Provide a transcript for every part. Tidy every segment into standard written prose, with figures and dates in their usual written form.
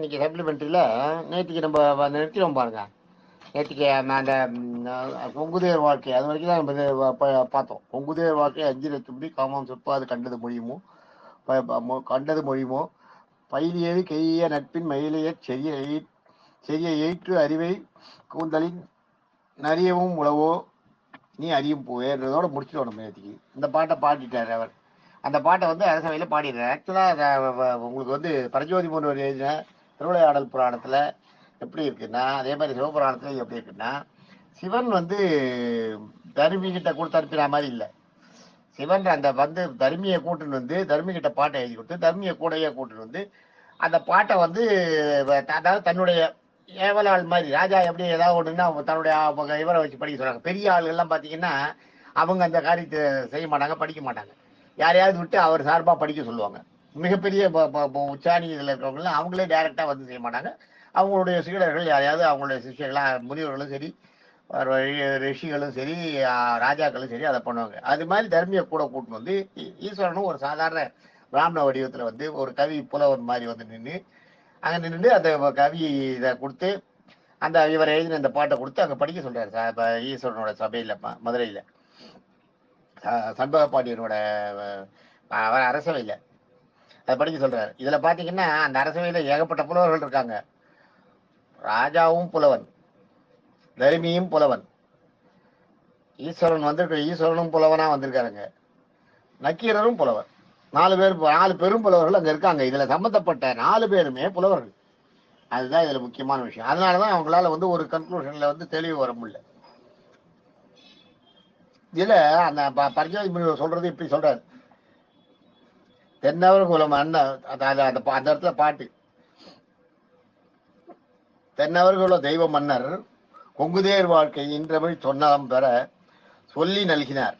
இன்னைக்கு சப்ளிமெண்ட்ரியில் நேற்றுக்கு நம்ம நிறுத்தினோம் பாருங்க. நேற்றுக்கு அந்த கொங்குதேர் வாழ்க்கை அது வரைக்கும் தான் நம்ம பார்த்தோம். கொங்குதேர் வாழ்க்கை அஞ்சில தும்பி காமம் சொற்பாது கண்டது மொழியுமோ கண்டது மொழியுமோ பயிலியது கெய்ய நட்பின் மயிலைய செரிய எயிற்று அறிவை கூந்தலின் நறியவும் உழவோ நீ அறியும் போவேன்றதோட முடிச்சிடும் நம்ம நேற்றுக்கு. இந்த பாட்டை பாடிட்டார் அவர். அந்த பாட்டை வந்து அரசவையில் பாடிடுறார். ஆக்சுவலாக உங்களுக்கு வந்து பரஞ்சோதி முனிவர் எழுதின திருவிளையாடல் புராணத்தில் எப்படி இருக்குன்னா, அதே மாதிரி சிவபுராணத்துல எப்படி இருக்குன்னா, சிவன் வந்து தருமி கிட்ட கொடுத்து அனுப்பின மாதிரி இல்லை. சிவன் அந்த வந்து தர்மியை கூட்டுன்னு வந்து தர்மி கிட்ட பாட்டை எழுதி கொடுத்து தர்மியை கூடையே கூட்டுன்னு வந்து அந்த பாட்டை வந்து அதாவது தன்னுடைய ஏவலாள் மாதிரி ராஜா எப்படி ஏதாவது ஒண்ணுன்னா தன்னுடைய இவரை வச்சு படிக்க சொல்றாங்க. பெரிய ஆள் எல்லாம் பாத்தீங்கன்னா அவங்க அந்த காரியத்தை செய்ய மாட்டாங்க, படிக்க மாட்டாங்க. யாரையாவது விட்டு அவர் சார்பா படிக்க சொல்லுவாங்க. மிகப்பெரிய உச்சாணி இதுல இருக்கிறவங்க அவங்களே டைரக்டா வந்து செய்ய மாட்டாங்க. அவங்களுடைய சீடர்கள் யாரையாவது அவங்களுடைய சிஷ்யர்களா முனிவர்களும் சரி ரிஷிகளும் சரி ராஜாக்களும் சரி அதை பண்ணுவாங்க. அது மாதிரி தர்மியை கூட கூட்டு வந்து ஈஸ்வரனும் ஒரு சாதாரண பிராமண வடிவத்துல வந்து ஒரு கவி புலவன் மாதிரி வந்து நின்று அங்க நின்று அந்த கவி இதை கொடுத்து அந்த இவர் எழுதின அந்த பாட்டை கொடுத்து அங்க படிக்க சொல்றாரு ஈஸ்வரனோட சபையில மதுரையில சண்பக பாண்டியனோட அரசவையில அதை படிக்க சொல்றாரு. இதுல பாத்தீங்கன்னா அந்த அரசவையில ஏகப்பட்ட புலவர்கள் இருக்காங்க. ராஜாவும் புலவன், தர்மியும் புலவன், ஈஸ்வரன் வந்திருக்க ஈஸ்வரனும் புலவனா வந்திருக்காருங்க, நக்கீரரும் புலவர். 4 பெரும் புலவர்கள் அங்க இருக்காங்க. இதுல சம்பந்தப்பட்ட 4 பேருமே புலவர்கள். அதுதான் இதுல முக்கியமான விஷயம். அதனாலதான் அவங்களால வந்து ஒரு கன்க்ளூஷன்ல வந்து தெளிவு வர முடியல. இதுல அந்த பரஞ்சோதி முனிவர் சொல்றது இப்படி சொல்றாரு. தென்னவர் குலம் அந்த இடத்துல பாட்டு, தென்னவர் குல தெய்வ மன்னர் கொங்குதேர் வாழ்க்கை இன்றமிழ் சொன்னலம் பெற சொல்லி நல்கினார்.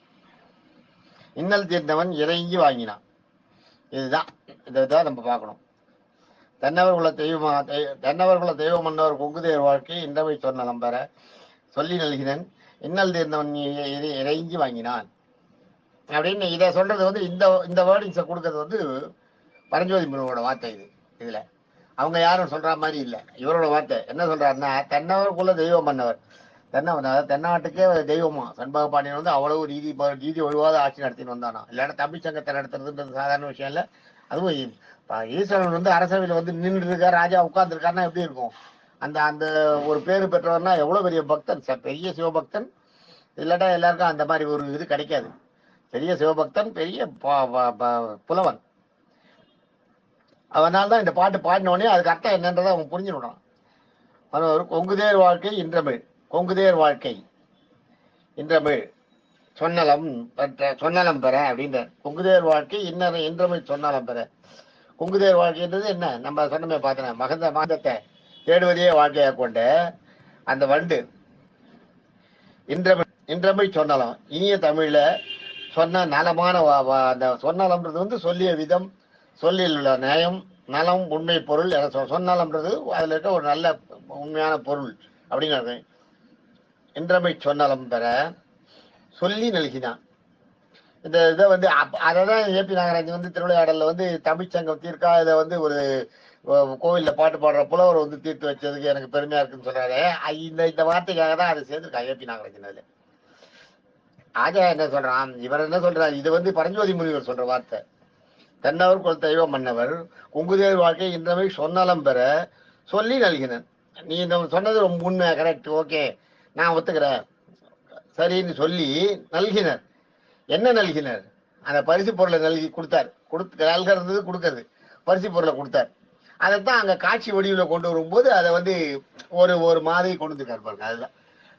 இன்னல் தீர்ந்தவன் இறங்கி வாங்கினான். இதுதான் இதான் நம்ம பார்க்கணும். தென்னவர் குல தெய்வ மன்னர் கொங்குதேர் வாழ்க்கை இன்றமை சொன்னலம் பெற சொல்லி நல்கினன் இன்னல் தீர்ந்தவன் இறங்கி வாங்கினான் அப்படின்னு இதை சொல்றது வந்து இந்த வேர்டிங்ஸை கொடுக்கறது வந்து பரஞ்சோதி முனிவரோட வார்த்தை. இதுல அவங்க யாரும் சொல்ற மாதிரி இல்லை. இவரோட வார்த்தை என்ன சொல்றாருன்னா, தென்னவருக்குள்ள தெய்வம் மன்னவர், தென்னாட்டுக்கே தெய்வமா சண்பக பாண்டியன் வந்து அவ்வளவு நீதி ஒழுவாத ஆட்சி நடத்தின்னு வந்தானா. இல்லைன்னா தமிழ் சங்கத்தை நடத்துறதுன்றது சாதாரண விஷயம் இல்லை. அதுவும் ஈஸ்வரன் வந்து அரசவையில் வந்து நின்று இருக்கா, ராஜா உட்கார்ந்து இருக்காருன்னா எப்படி இருக்கும்? அந்த அந்த ஒரு பேரு பெற்றவர்னா எவ்வளவு பெரிய பக்தன், பெரிய சிவபக்தன். இல்லாட்டா எல்லாருக்கும் அந்த மாதிரி ஒரு இது கிடைக்காது. பெரிய சிவபக்தன், பெரிய புலவன். அதனால்தான் இந்த பாட்டு பாடினோடனே அதுக்கு அர்த்தம் என்னன்றதை அவங்க புரிஞ்சுடணும். கொங்குதேர் வாழ்க்கை இன்றமிழ், கொங்குதேர் வாழ்க்கை இன்றமிழ் சொன்னலம் பெற அப்படின்ற கொங்குதேர் வாழ்க்கை இன்றமிழ் சொன்னலம் பெற. கொங்குதேர் வாழ்க்கைன்றது என்ன? நம்ம சொன்னமே பார்த்தேன், மாதத்தை தேடுவதையே வாழ்க்கையாக கொண்ட அந்த வண்டு இன்றமிழ் சொன்னலம், இனிய தமிழ்ல சொன்ன நலமான அந்த சொன்னலம்ன்றது வந்து சொல்லிய விதம், சொல்லில் உள்ள நியாயம், நலம், உண்மை, பொருள் என சொன்னலம்ன்றது அதுல இருக்க ஒரு நல்ல உண்மையான பொருள் அப்படிங்கிறது. இன்றமை சொன்னலம் பெற சொல்லி நல்கினான். இந்த இதை வந்து அதான் ஏபி நாகராஜ் வந்து திருவிளையாடல்ல வந்து தமிழ்ச்சங்கம் தீர்க்கா இதை வந்து ஒரு கோவில்ல பாட்டு பாடுற புலவர் வந்து தீர்த்து வச்சதுக்கு எனக்கு பெருமையா இருக்குன்னு சொல்றாரு. இந்த வார்த்தைக்காக தான் அதை சேர்ந்திருக்கா ஏபி நாகராஜன். அதுல ராஜா என்ன சொல்றான், இவர் என்ன சொல்றாரு, இது வந்து பரஞ்சோதி முனிவர் சொல்ற வார்த்தை. தென்னவர் குல தெய்வ மன்னவர் கொங்குதேர் வாழ்க்கை இன்றமை சொன்னலம் பெற சொல்லி நல்கினன். நீ சொன்னது ரொம்ப உண்மை, கரெக்ட், ஓகே, நான் ஒத்துக்கிறேன், சரின்னு சொல்லி நல்கினர். என்ன நல்கினர்? அந்த பரிசு பொருளை நல்கி கொடுத்தார். நல்கிறது கொடுக்கறது, பரிசு பொருளை கொடுத்தார். அதைத்தான் அங்க காட்சி வடிவில் கொண்டு வரும்போது அதை வந்து ஒரு மாதிரி கொண்டு வந்துருக்காரு பாருங்க. அதுதான்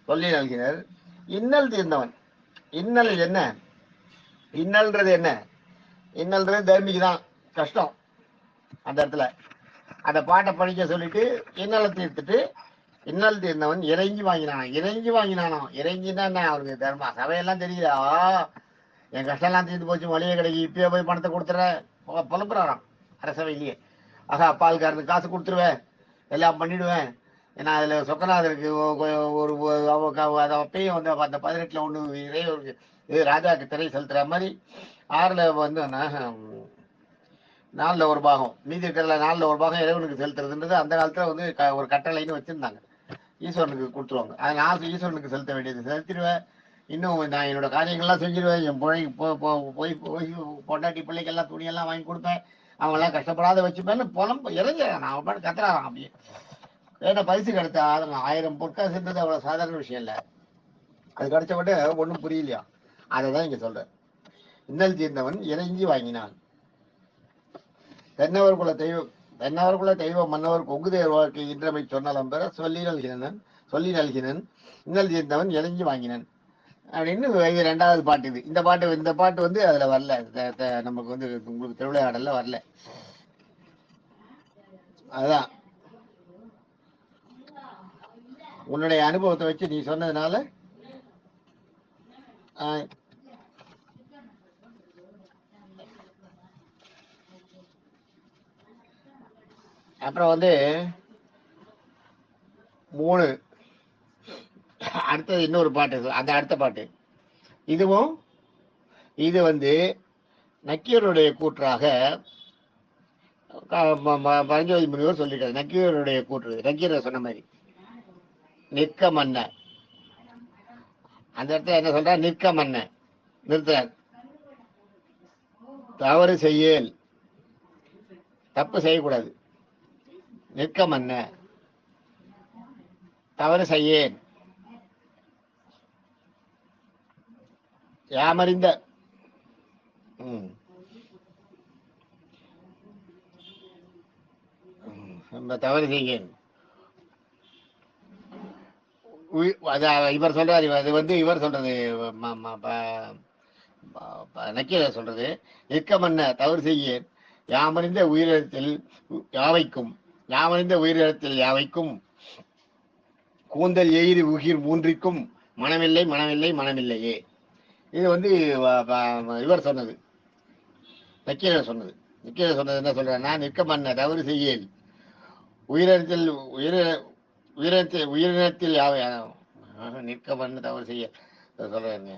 சொல்லி நல்கினர். இன்னல் தீர்ந்தவன். இன்னல் என்ன? இன்னல்ன்றது என்ன? இன்னல்ன்றது தர்மிக்கு தான் கஷ்டம். அந்த இடத்துல அந்த பாட்டை படிக்க சொல்லிட்டு இன்னலை தீர்த்துட்டு இன்னல் தீர்ந்தவன் இறங்கி வாங்கினான். இறங்கினா என்ன அவருக்கு தர்மா சபையெல்லாம் தெரியுதா, என் கஷ்டம் எல்லாம் தீர்ந்து போச்சு, மளிகை கடைக்கு இப்பயே போய் பணத்தை கொடுத்துறேன் புலம்புறாராம் அரசவையிலேயே. ஆகா, பால்காரனுக்கு காசு கொடுத்துருவேன், எல்லாம் பண்ணிடுவேன், ஏன்னா அதுல சொக்கநாதருக்கு ஒரு அப்பயும் வந்து அந்த 18ல் 1 இறைவருக்கு ராஜாவுக்கு திரை செலுத்துற மாதிரி 6ல் வந்து 4ல் ஒரு பாகம், மீதி இருக்கிறதுல 4ல் ஒரு பாகம் இறைவனுக்கு செலுத்துறதுன்றது அந்த காலத்துல வந்து ஒரு கட்டளைன்னு வச்சிருந்தாங்க. ஈஸ்வரனுக்கு கொடுத்துருவாங்க. அதை நான் ஈஸ்வரனுக்கு செலுத்த வேண்டியது செலுத்திடுவேன். இன்னும் நான் என்னோட காரியங்கள்லாம் செஞ்சிருவேன். என் போய் போய் பொண்டாட்டி பிள்ளைக்கெல்லாம் துணியெல்லாம் வாங்கி கொடுப்பேன். அவங்கெல்லாம் கஷ்டப்படாத வச்சுப்பேன்னு இறங்கிறேன். நான் பாட்டு கத்துறான் அப்படியே. ஏன்னா பரிசு கிடைச்சா 1000 பொற்காசுன்றது அவ்வளவு சாதாரண விஷயம் இல்லை. அது கிடைச்ச மட்டும் ஒன்றும் புரியலையா? அதை தான் இங்க சொல்றேன். இன்னல் தீர்ந்தவன் இறைஞ்சி வாங்கினான். தென்னவர்குல தெய்வம் மன்னவர் கொங்குதேர் வாழ்க்கை இன்றமை சொன்னலம் பெற சொல்லி நல்கினன் இன்னல் தீர்ந்தவன் இறைஞ்சி வாங்கினன் அப்படின்னு இது 2வது பாட்டு. இது இந்த பாட்டு வந்து அதுல வரல. நமக்கு வந்து உங்களுக்கு திருவிளையாடல்ல வரல. அதுதான் உன்னுடைய அனுபவத்தை வச்சு நீ சொன்னதுனால. அப்புறம் வந்து 3 அடுத்தது இன்னொரு பாட்டு, அந்த அடுத்த பாட்டு. இது வந்து நக்கீரருடைய கூற்றாக பரஞ்சோதி முனிவர் சொல்லிட்டாரு. நக்கீரருடைய கூற்று, நக்கீரர் சொன்ன மாதிரி நிற்க மன்ன. அந்த இடத்துல என்ன சொல்ற? நிற்க மன்ன நிறுத்துறார். தவறு செய்யல், தப்பு செய்யக்கூடாது. நிற்க மன்ன தவறு செய்யேன். யாமறிந்த தவறு செய்யேன். இவர் சொல்றாரு. அது வந்து இவர் சொல்றது, நக்கீரர் சொல்றது. நிற்க மன்ன தவறு செய்யேன் யாமறிந்த உயிரிழத்தில் யாவைக்கும் கூந்தல் எயிறு உயிர் மூன்றிற்கும் மனமில்லையே. இது வந்து இவர் சொன்னது, நக்கீரர் சொன்னது. நக்கீரர் சொன்னது என்ன சொல்றேன்னா, நிற்க மன்ன தவறு செய்யேன் உயிரினத்தில் யாவை நிற்க மன்ன தவறு செய்ய சொல்றேங்க.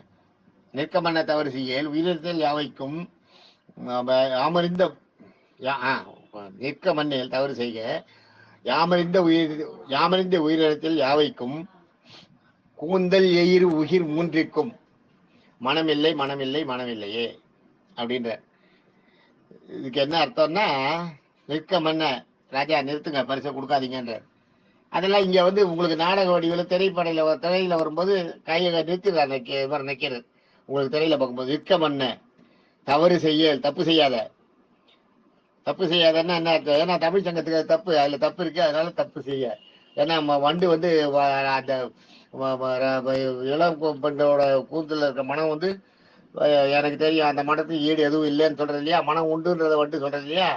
நிற்க மன்ன தவறு செய்யல் உயிரினத்தில் யாவைக்கும் யாமறிந்த நிற்க மண்ணில் தவறு செய்க யாமறிந்த உயிரினத்தில் யாவைக்கும் கூந்தல் எயிறு உயிர் மூன்றிற்கும் மனமில்லையே அப்படின்ற. இதுக்கு என்ன அர்த்தம்னா, நிற்க மன்ன ராஜா நிறுத்துங்க, பரிசை கொடுக்காதீங்கன்ற. அதெல்லாம் இங்க வந்து உங்களுக்கு நாடக வடிவில் திரையில வரும்போது கையை நிறுத்திடுறாரு இவர் நக்கீரர். உங்களுக்கு திரையில பார்க்கும்போது நிற்க மன்ன தவறு செய்ய, தப்பு செய்யாதன்னா என்ன அர்த்தம்? ஏன்னா தமிழ் சங்கத்துக்கு அது தப்பு, அதுல தப்பு இருக்கு, அதனால தப்பு செய்ய. ஏன்னா வண்டு வந்து அந்த இளம் பெண்ணோட கூந்தல இருக்க மனம் வந்து எனக்கு தெரியும், அந்த மனத்துக்கு ஈடு எதுவும் இல்லைன்னு சொல்றது இல்லையா, மனம் உண்டுன்றத வண்டு சொல்றது இல்லையா.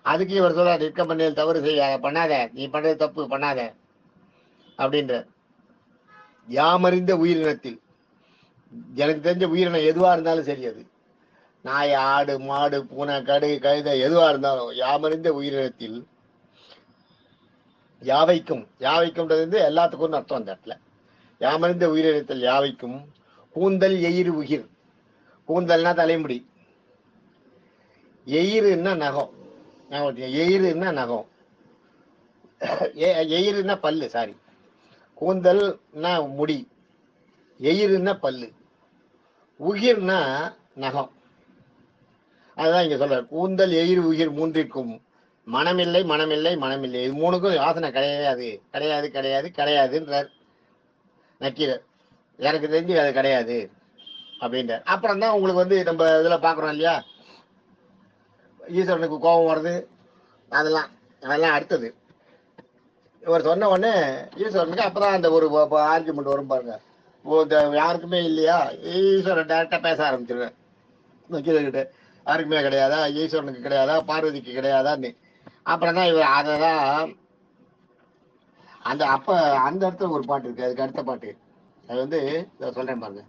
அதுக்கு இவர் சொல்ற நிற்க மண்ணில் தவறு செய்ய, பண்ணாத, நீ பண்றது தப்பு, பண்ணாத அப்படின்ற. யாமறிந்த உயிரினத்தில், எனக்கு தெரிஞ்ச உயிரினம் எதுவா இருந்தாலும் சரி, அது நாய், ஆடு, மாடு, பூனை, கழுதை எதுவா இருந்தாலும் யாமறிந்த உயிரினத்தில் யாவைக்கும்ன்றது வந்து எல்லாத்துக்கும் அர்த்தம். அந்த இடத்துல யாமறிந்த உயிரினத்தில் யாவைக்கும் கூந்தல் எயிறு உயிர். கூந்தல்னா தலைமுடி, எயிறுன்னா நகம். எயிறுன்னா நகம், எயிறுன்னா பல்லு, சாரி. கூந்தல்னா முடி, எயிறுன்னா பல்லு, உயிர்னா நகம். அதுதான் இங்க சொல்ற. கூந்தல் எயிறு உயிர் மூன்றிற்கும் மனமில்லை. இது 3க்கும் யோசனை கிடையாதுன்றார் நக்கீரர். எனக்கு தெரிஞ்சு அது கிடையாது அப்படின்றார். அப்புறம் தான் உங்களுக்கு வந்து நம்ம இதுல பாக்குறோம் இல்லையா, ஈஸ்வரனுக்கு கோபம் வருது. அதெல்லாம் அடுத்தது. இவர் சொன்ன உடனே ஈஸ்வரனுக்கு அப்பதான் அந்த ஒரு ஆர்குமெண்ட் வரும் பாருங்க. யாருக்குமே இல்லையா, ஈஸ்வரன் டைரக்டா பேச ஆரம்பிச்சிருவேன் நக்கீரர்கிட்ட. யாருக்குமே கிடையாதா, ஈஸ்வரனுக்கு கிடையாதா, பார்வதிக்கு கிடையாதான்னு. அப்புறம் தான் இவர் அததான் அந்த இடத்துல ஒரு பாட்டு இருக்கு, அதுக்கு அடுத்த பாட்டு. அது வந்து சொல்றேன் பாருங்க.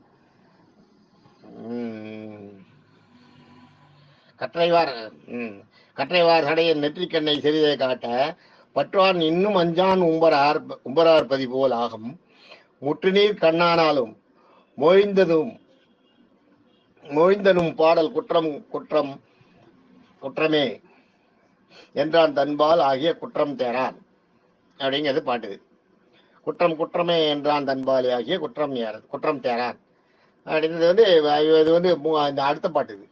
கற்றைவார் சடைய நெற்றிக்கண்ணை சிறிதை காட்ட பற்றான் இன்னும் அஞ்சான் உம்பரார்பதி போல் ஆகும் முற்றுநீர் கண்ணானாலும் மொழிந்தனும் பாடல் குற்றமே. என்றான் தன்பால் ஆகிய குற்றம் தேரான் அப்படிங்கிறது பாட்டுது. குற்றம் குற்றமே என்றான் தன்பால் ஆகிய குற்றம் தேரான் அப்படின்றது வந்து இது வந்து இந்த அடுத்த பாட்டு. இது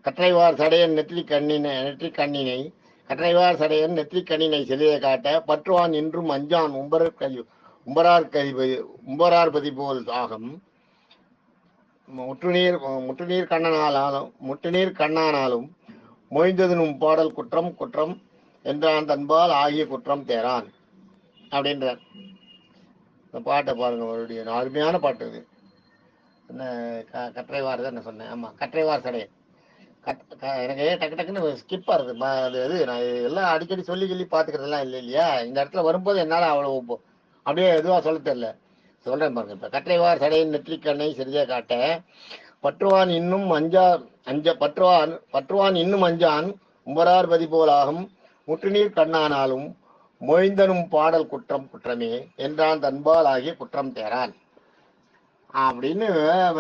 கற்றைவார் சடையன் நெற்றி கண்ணினை கற்றைவார் சடையன் நெற்றி கண்ணினை செலியை காட்ட பற்றுவான் இன்றும் அஞ்சான் உம்பரார் பதி போல் ஆகம் முற்றுநீர் கண்ணானாலும் மொய்ந்ததுனும் பாடல் குற்றம் குற்றம் என்றான் தன்பால் ஆகிய குற்றம் தேரான் அப்படின்றார். இந்த பாட்டை பாருங்க, மறுபடியும் அருமையான பாட்டு. இது என்ன கற்றைவார் தான் என்ன சொன்னேன்? ஆமா, கற்றைவார் சடையன். எனக்கு டக்கு டக்குன்னு ஸ்கிப் ஆகுது. அது நான் எல்லாம் அடிக்கடி சொல்லி பார்த்துக்கிறதுலாம் இல்லையா, இந்த இடத்துல வரும்போது என்னால் அவ்வளோ அப்படியே எதுவாக சொல்ல தெரியல. சொல்றேன் பாருங்க. இப்ப கற்றைவார் சடையின் நெற்றிக்கண்ணை சிறிதே காட்ட பற்றுவான் இன்னும் அஞ்சான் உம்பரார் பதி போலாகும் முற்றுநீர் கண்ணானாலும் மொய்ந்தனும் பாடல் குற்றம் குற்றமே என்றான் தன்பால் ஆகிய குற்றம் தேரான் அப்படின்னு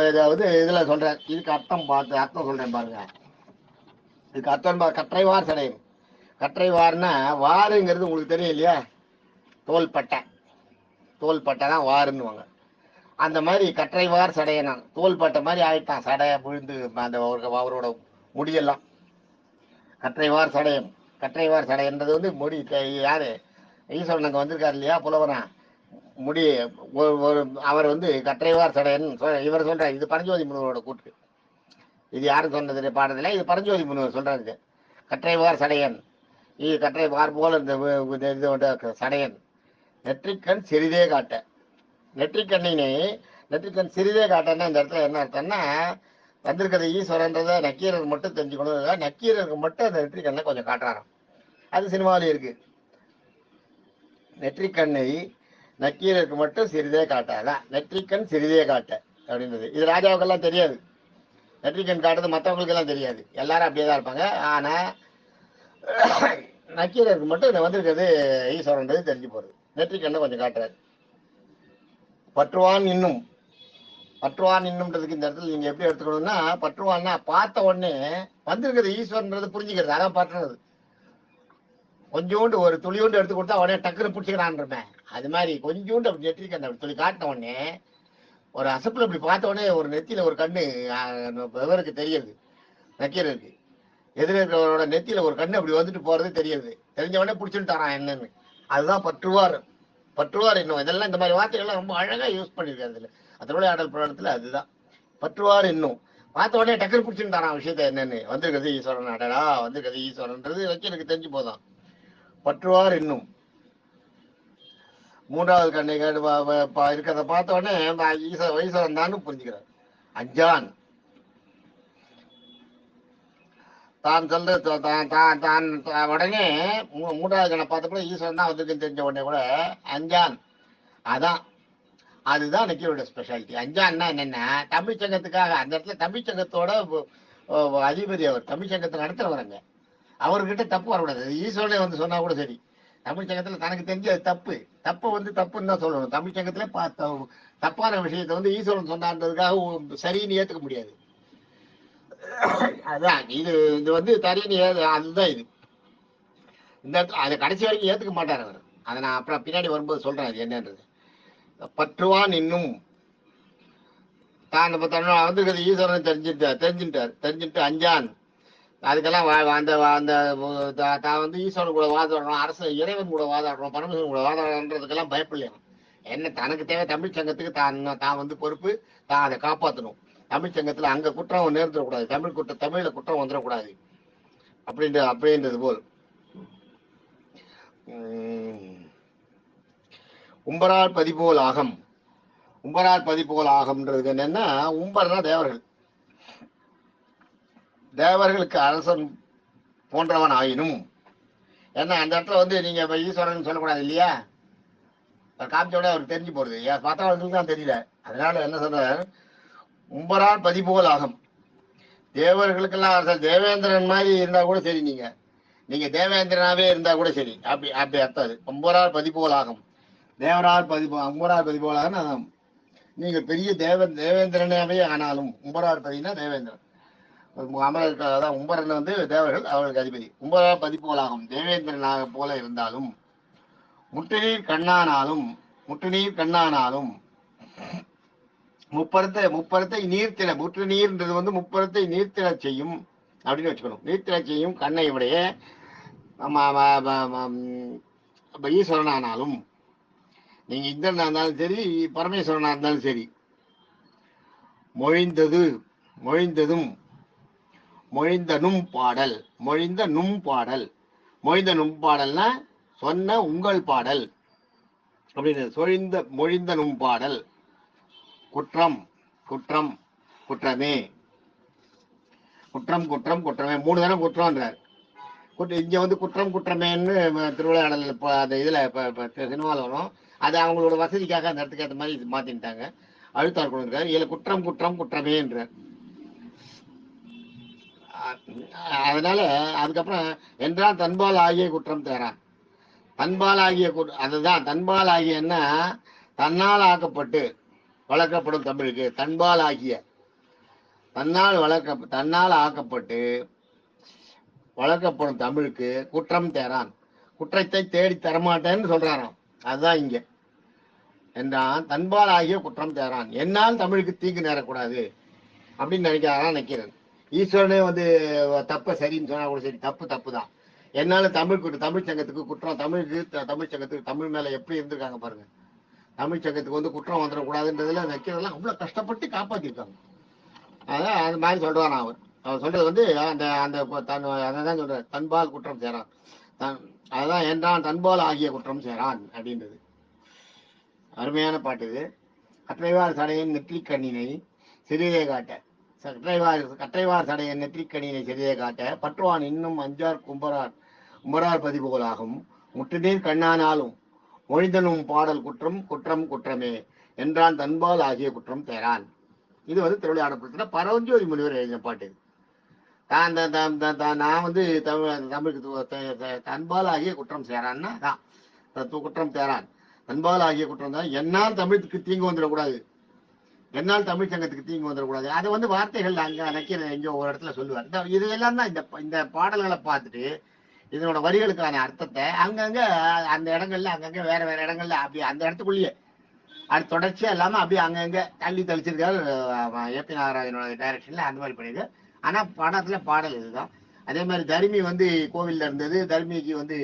ஏதாவது இதுல சொல்றேன். இதுக்கு அர்த்தம் சொல்றேன் பாருங்க. இதுக்கு அர்த்தம் கற்றைவார் சடையன். கற்றைவார்னா வாருங்கிறது உங்களுக்கு தெரியும் இல்லையா, தோள்பட்டை தான் வாருன்னுவாங்க. அந்த மாதிரி கற்றைவார் சடையனான், தோள்பட்டை மாதிரி ஆயிட்டான், சடைய விழுந்து அந்த அவரோட முடியெல்லாம். கற்றைவார் சடையன்றது வந்து முடி. யாரு ஈஸ்வரன் அங்க வந்திருக்காரு இல்லையா, புலவனா முடி அவர் வந்து கற்றைவார் சடையன் இவர் சொல்றாரு. இது பரஞ்சோதி முனிவரோட கூட்டு. இது யாரும் சொன்னது பாடதில்லை, இது பரஞ்சோதி முனிவர் சொல்றாரு. கற்றைவார் சடையன், இது கற்றைவார் போல இந்த சடையன் நெற்றிக்கண் சிறிதே காட்ட. நெற்றிக்கண் சிறிதே காட்டன்னா இந்த இடத்துல என்ன அர்த்தம்னா, வந்திருக்கிற ஈஸ்வரன்றத நக்கீரர் மட்டும் தெரிஞ்சுக்கணும். நக்கீரருக்கு மட்டும் அந்த நெற்றிக்கண்ணை கொஞ்சம் காட்டுறாராம். அது சினிமாவில இருக்கு. நெற்றிக்கண்ணை நக்கீரருக்கு மட்டும் சிறிதே காட்டாதான் நெற்றிக்கண் சிறிதே காட்ட அப்படின்றது. இது ராஜாவுக்கெல்லாம் தெரியாது. நெற்றிக்கண் காட்டுறது மற்றவங்களுக்கு எல்லாம் தெரியாது, எல்லாரும் அப்படியேதான் இருப்பாங்க. ஆனா நக்கீரருக்கு மட்டும் வந்திருக்கிறது ஈஸ்வரன்றது தெரிஞ்சு போறது. நெற்றிக்கண்ணை கொஞ்சம் காட்டுறாரு. பற்றுவான் இன்னும்ன்றதுக்கு இந்த இடத்துல நீங்க எப்படி எடுத்துக்கணும்னா, பற்றுவான்னா பார்த்த உடனே வந்திருக்கிறது ஈஸ்வரன்றது புரிஞ்சுக்கிறது, அதான் பற்றுறது. கொஞ்சோண்டு ஒரு துளியோண்டு எடுத்து கொடுத்தா உடனே டக்குன்னு பிடிச்சிக்கிறான்றமே, அது மாதிரி கொஞ்சோண்டு அப்படி நெற்றிக்கண்ணை துளி காட்டின உடனே ஒரு அசப்புல இப்படி பார்த்த உடனே ஒரு நெத்தியில ஒரு கண்ணு இவருக்கு தெரியுது, நக்கீரருக்கு. எதிர இருக்கிறவரோட நெத்தியில ஒரு கண்ணு அப்படி வந்துட்டு போறது தெரியுது. தெரிஞ்ச உடனே பிடிச்சுட்டாரான் என்னன்னு. அதுதான் பற்றுவார். இன்னும் இதெல்லாம் இந்த மாதிரி வார்த்தைகள்லாம் ரொம்ப அழகா யூஸ் பண்ணிருக்காரு இதுல. திருவிளையாடல் புராணத்துல அதுதான் பற்றுவார். இன்னும் பார்த்த உடனே டக்குனு பிடிச்சுட்டாரான் விஷயத்த என்னன்னு. வந்திருக்கிறது ஈஸ்வரன், அடடா வந்திருக்கிறது ஈஸ்வரன்றது எனக்கு தெரிஞ்சு போதான். பற்றுவார் இன்னும். மூன்றாவது கண்ணை இருக்கிறத பார்த்த உடனே ஈஸ்வரன் தான் புரிஞ்சுக்கிறார். அஞ்சான் தான் சொல்ற தான் உடனே மூன்றாவது கண்ணை பார்த்த கூட ஈஸ்வரன் தான் வந்திருக்குன்னு தெரிஞ்ச உடனே கூட அஞ்சான். அதுதான் நக்கீரோட ஸ்பெஷாலிட்டி. அஞ்சான்னா என்னன்னா, தமிழ் சங்கத்துக்காக அந்த இடத்துல தமிழ் சங்கத்தோட அதிபதி அவர், தமிழ் சங்கத்தை நடத்துறவரங்க. அவர்கிட்ட தப்பு வரக்கூடாது. ஈஸ்வரனே வந்து சொன்னா கூட சரி, தமிழ் சங்கத்துல தனக்கு தெரிஞ்ச அது தப்பை வந்து தப்புன்னு தான் சொல்லணும். தமிழ் சங்கத்துல தப்பான விஷயத்த வந்து ஈஸ்வரன் சொன்னான்றதுக்காக சரின்னு ஏத்துக்க முடியாது. அதான் இது வந்து சரின்னு அதுதான் இது. இந்த இடத்துல அதை கடைசி வரைக்கும் ஏத்துக்க மாட்டார் அவர். அதை நான் அப்புறம் பின்னாடி வரும்போது சொல்றேன் அது என்னன்றது. பற்றுவான் இன்னும் தான் வந்து ஈஸ்வரன் தெரிஞ்சுட்டு அஞ்சான். அதுக்கெல்லாம் தான் வந்து ஈஸ்வரன் கூட வாதாடுறோம், அரசு இறைவன் கூட வாதாடுறோம், பரமசிவன் கூட வாதாடுறதுக்கெல்லாம் பயப்படலையா. என்ன தனக்கு தேவை தமிழ் சங்கத்துக்கு தான் வந்து பொறுப்பு, தான் அதை காப்பாற்றணும். தமிழ் சங்கத்துல அங்க குற்றம் நேர்ந்துடக்கூடாது, தமிழ்ல குற்றம் வந்துடக்கூடாது அப்படின்றது போல். உம்பரார் பதிபோல் ஆகம்ன்றது என்னன்னா, உம்பர்னா தேவர்களுக்கு அரசன் போன்றவன் ஆயினும். ஏன்னா அந்த இடத்துல வந்து நீங்க ஈஸ்வரன் சொல்லக்கூடாது இல்லையா, காமிச்சோட அவருக்கு தெரிஞ்சு போறது, பார்த்தவர்களுக்கு தான் தெரியல. அதனால என்ன சொல்ற, உம்பரார் பதிபோல் ஆகும். தேவர்களுக்கெல்லாம் அரசன், தேவேந்திரன் மாதிரி இருந்தா கூட சரி, நீங்க தேவேந்திரனாவே இருந்தா கூட சரி, அப்படி அர்த்தம் அது. உம்பரார் பதிபோல் ஆகும், உம்பரார் பதிபோல் ஆகும். நீங்க பெரிய தேவேந்திரனாவே ஆனாலும், உம்பரார் பதினா தேவேந்திரன், அமரர் உம்பரன் வந்து தேவர்கள் அவர்களுக்கு அதிபதி. உம்பர பதிப்போலாகும் தேவேந்திரனாக போல இருந்தாலும் முட்டுநீர் கண்ணானாலும் முப்பரத்தை நீர்த்திட, முற்று நீர்ன்றது வந்து முப்பரத்தை நீர்த்திட செய்யும் அப்படின்னு வச்சுக்கணும். நீர்த்திட செய்யும் கண்ணை உடைய ஈஸ்வரனானாலும், நீங்க இந்திரனா இருந்தாலும் சரி, பரமேஸ்வரனா இருந்தாலும் சரி, மொழிந்ததும் மொழிந்த நும் பாடல்னா சொன்ன உங்கள் பாடல் அப்படின்னு. மொழிந்த நும் பாடல் குற்றமே 3 தடவை குற்றம்ன்றார். இங்க வந்து குற்றமேன்னு திருவிளையாடல் அந்த இதுல சினிமாவில் வரும். அது அவங்களோட வசதிக்காக அந்த இடத்துக்கு ஏற்ற மாதிரி மாத்திட்டாங்க. அழுத்தார் கொடுக்குறாரு. இதுல குற்றமேன்றார். அதனால அதுக்கப்புறம் என்றால் தன்பால் ஆகிய குற்றம் தேரான். தன்பால் ஆகிய அதுதான் தன்பால் ஆகியன்னா தன்னால் ஆக்கப்பட்டு வளர்க்கப்படும் தமிழுக்கு தன்பால் ஆகிய தன்னால் ஆக்கப்பட்டு வளர்க்கப்படும் தமிழுக்கு குற்றம் தேரான். குற்றத்தை தேடி தரமாட்டேன்னு சொல்றாராம். அதுதான் இங்க என்றான் தன்பால் ஆகிய குற்றம் தேரான். என்னால் தமிழுக்கு தீங்கு நேரக்கூடாது அப்படின்னு நினைக்கிறேன். ஈஸ்வரனே வந்து தப்ப சரின்னு சொன்னா கூட சரி, தப்பு தான். என்னால தமிழ் சங்கத்துக்கு குற்றம், தமிழ் சங்கத்துக்கு தமிழ் மேல எப்படி இருந்திருக்காங்க பாருங்க. தமிழ் சங்கத்துக்கு வந்து குற்றம் வந்துடக்கூடாதுன்றதுல வைக்கிறதெல்லாம் அவ்வளவு கஷ்டப்பட்டு காப்பாத்திருக்காங்க. அதான் அது மாதிரி சொல்றான் அவர் சொல்றது வந்து அதான் சொல்றாரு, தன்பால் குற்றம் சேரான். அதுதான் என்றான் தன்பால் ஆகிய குற்றம் சேரான் அப்படின்றது. அருமையான பாட்டு இது. கற்றைவார் சடையின் நெற்றிக் கண்ணினை சிறிதே காட்ட, கற்றைவார் சடையின் நெற்றிக் கண்ணினை சிறிதே காட்ட, பற்றுவான் இன்னும் அஞ்சார் உம்பரார் பதிபோலாகும் முற்றுநீர் கண்ணானாலும் மொழிந்தனும் பாடல் குற்றமே என்றான் தன்பால் ஆகிய குற்றம் தேரான். இது வந்து திருவிளையாடல் பரஞ்சோதி முனிவர் எழுதின பாட்டு. நான் வந்து தமிழுக்கு தன்பால் ஆகிய குற்றம் சேரான்னா குற்றம் தேரான். தன்பால் ஆகிய குற்றம் தான். என்னால் தமிழுக்கு தீங்கு வந்துடக்கூடாது, என்னால் தமிழ் சங்கத்துக்கு தீங்கு வந்துடக்கூடாது. அதை வந்து வார்த்தைகள் அங்க நக்கிற எங்கேயோ ஒரு இடத்துல சொல்லுவார். இது எல்லாம் தான் இந்த பாடல்களை பார்த்துட்டு இதனோட வரிகளுக்கான அர்த்தத்தை அங்கங்க அந்த இடங்கள்ல அங்கங்க வேற இடங்கள்ல அப்படி அந்த இடத்துக்குள்ளேயே அது தொடர்ச்சியா இல்லாம அப்படியே அங்கங்க தெளிச்சிருக்காரு ஏபி நாகராஜனோட டைரக்ஷன்ல அந்த மாதிரி பண்ணிருக்கு. ஆனா படத்துல பாடல் இதுதான். அதே மாதிரி தர்மி வந்து கோவில்ல இருந்தது, தர்மிக்கு வந்து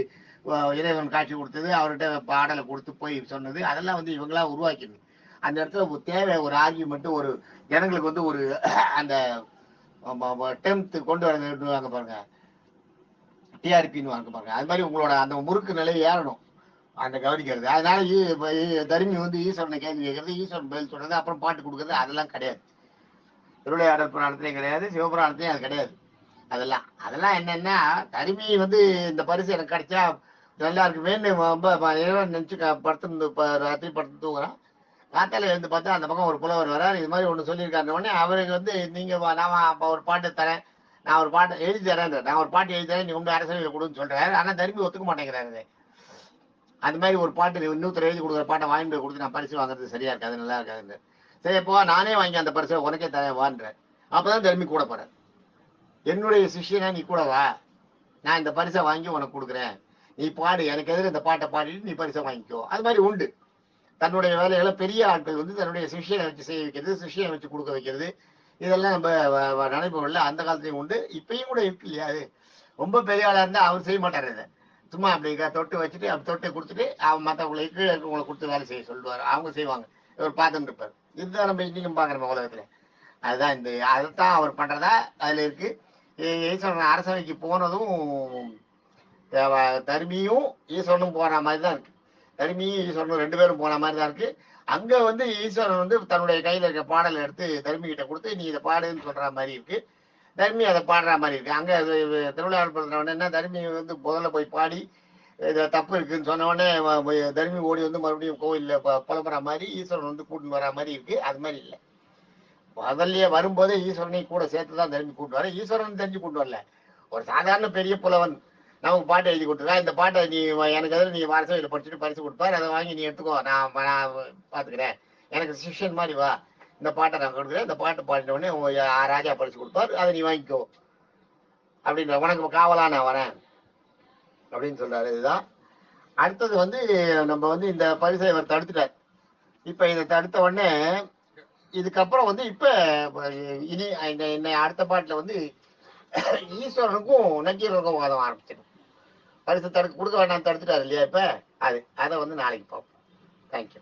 இறைவன் காட்சி கொடுத்தது, அவர்கிட்ட பாடலை கொடுத்து போய் சொன்னது, அதெல்லாம் வந்து இவங்களா உருவாக்கிடுது. அந்த இடத்துல தேவை ஒரு ஆர்கியூமெண்ட், ஒரு ஜனங்களுக்கு வந்து ஒரு அந்த டெம்த் கொண்டு வரது பாருங்க, டிஆர்பின்னு வாங்க பாருங்க. அது மாதிரி உங்களோட அந்த முறுக்கு நிலையை ஏறணும் அந்த கவனிக்கிறது. அதனால தர்மி வந்து ஈஸ்வரனை கேள்வி கேட்கறது, ஈஸ்வரன் பதில் சொல்றது, அப்புறம் பாட்டு கொடுக்கறது, அதெல்லாம் கிடையாது. திருவிளையாடல் புராணத்திலையும் கிடையாது, சிவபுராணத்திலையும் அது கிடையாது. அதெல்லாம் என்னன்னா, தர்மி வந்து இந்த பரிசு எனக்கு கிடைச்சா நல்லா இருக்குமேன்னு ரொம்ப இறைவன் நினைச்சு ராத்திரி படுத்து தூங்குறான். காத்தால எழுந்து பார்த்தா அந்த பக்கம் ஒரு புலவர் வரார், இது மாதிரி ஒண்ணு சொல்லியிருக்காரு. உடனே அவருக்கு வந்து நீங்க நான் ஒரு பாட்டு தரேன், நான் ஒரு பாட்டு எழுதி தரேன், நான் ஒரு பாட்டு எழுதி தரேன், நீ உங்க அரசியல் கொடுன்னு சொல்றாரு. ஆனா தர்மி ஒத்துக்க மாட்டேங்கிறாரு. அது மாதிரி ஒரு பாட்டு இன்னொருத்தர் எழுதி கொடுக்குற பாட்டை வாங்கி போய் கொடுத்து நான் பரிசு வாங்குறது சரியா இருக்காது, நல்லா இருக்காதுன்னு. சரி அப்போ நானே வாங்கி அந்த பரிசை உனக்கே தரேன் வான்ற. அப்பதான் தர்மி கூட போறேன். என்னுடைய சிஷியனா நீ கூட வா, நான் இந்த பரிசை வாங்கி உனக்கு கொடுக்குறேன், நீ பாடு, எனக்கு எதிர இந்த பாட்டை பாடிட்டு நீ பரிசை வாங்கிக்கோ. அது மாதிரி உண்டு. தன்னுடைய வேலைகளை பெரிய ஆட்கள் வந்து தன்னுடைய சிஷியனை வச்சு செய்ய வைக்கிறது, சிஷியனை வச்சு கொடுக்க வைக்கிறது, இதெல்லாம் நம்ம நடைமுறையில் அந்த காலத்தையும் உண்டு, இப்பயும் கூட இருக்கு இல்லையா. அது ரொம்ப பெரிய ஆளா இருந்தா அவர் செய்ய மாட்டாரு. இதை சும்மா அப்படி தொட்டு வச்சுட்டு அப்படி தொட்டை கொடுத்துட்டு அவன் மற்றவங்களுக்கு கீழே இருக்கவங்களை கொடுத்து வேலை செய்ய சொல்லுவார், அவங்க செய்வாங்க, இவர் பார்த்துட்டு இருப்பார். இதுதான் நம்ம இன்னைக்கும் பாக்குறோம் உலகத்துல. அதுதான் அதைத்தான் அவர் பண்றதா அதுல இருக்கு. ஈஸ்வரன் அரசவைக்கு போனதும் தர்மியும் ஈஸ்வரனும் போற மாதிரி தான் இருக்கு. தர்மியும் ஈஸ்வரனும் 2 பேரும் போன மாதிரி தான் இருக்கு. அங்க வந்து ஈஸ்வரன் வந்து தன்னுடைய கையில இருக்க பாடலை எடுத்து தர்மி கிட்ட கொடுத்து நீ இதை பாடுன்னு சொல்ற மாதிரி இருக்கு. தர்மி அதை பாடுற மாதிரி இருக்கு. அங்க திருவிழாவில் பண்றவன என்ன, தர்மி வந்து முதல்ல போய் பாடி இது தப்பு இருக்குன்னு சொன்ன உடனே தர்மி ஓடி வந்து மறுபடியும் கோவில்ல புலம்புற மாதிரி ஈஸ்வரன் வந்து கூட்டின்னு வர மாதிரி இருக்கு. அது மாதிரி இல்லை. முதல்லயே வரும்போதே ஈஸ்வரனை கூட சேர்த்துதான் தர்மி கூட்டு வர. ஈஸ்வரன் தெரிஞ்சு கூட்டு வரல, ஒரு சாதாரண பெரிய புலவன் நமக்கு பாட்டு எழுதி கொடுத்துருக்கா, இந்த பாட்டை நீ எனக்கு எதிர நீ வாரசம் இதில் படிச்சுட்டு பரிசு கொடுப்பாரு, அதை வாங்கி நீ எடுத்துக்கோ, நான் பாத்துக்கிறேன், எனக்கு சிஷியன் மாதிரி வா, இந்த பாட்டை நான் கொடுக்குறேன், இந்த பாட்டு பாடின உடனே ராஜா பரிசு கொடுப்பார், அதை நீ வாங்கிக்கோ அப்படின்ற, உனக்கு காவலா நான் வரேன் அப்படின்னு சொல்றாரு. இதுதான். அடுத்தது வந்து நம்ம வந்து இந்த பரிசை இவர் தடுத்துட்டார். இப்ப இதை தடுத்த உடனே இதுக்கப்புறம் வந்து இப்ப இனி இந்த அடுத்த பாட்டுல வந்து ஈஸ்வரனுக்கும் நக்கீரனுக்கும் வாதம் ஆரம்பிச்சிடும். பரிசு கொடுக்க வேண்டாம் தடுத்துட்டாரு இல்லையா? இப்ப அதை வந்து நாளைக்கு பார்ப்போம். தேங்க்யூ.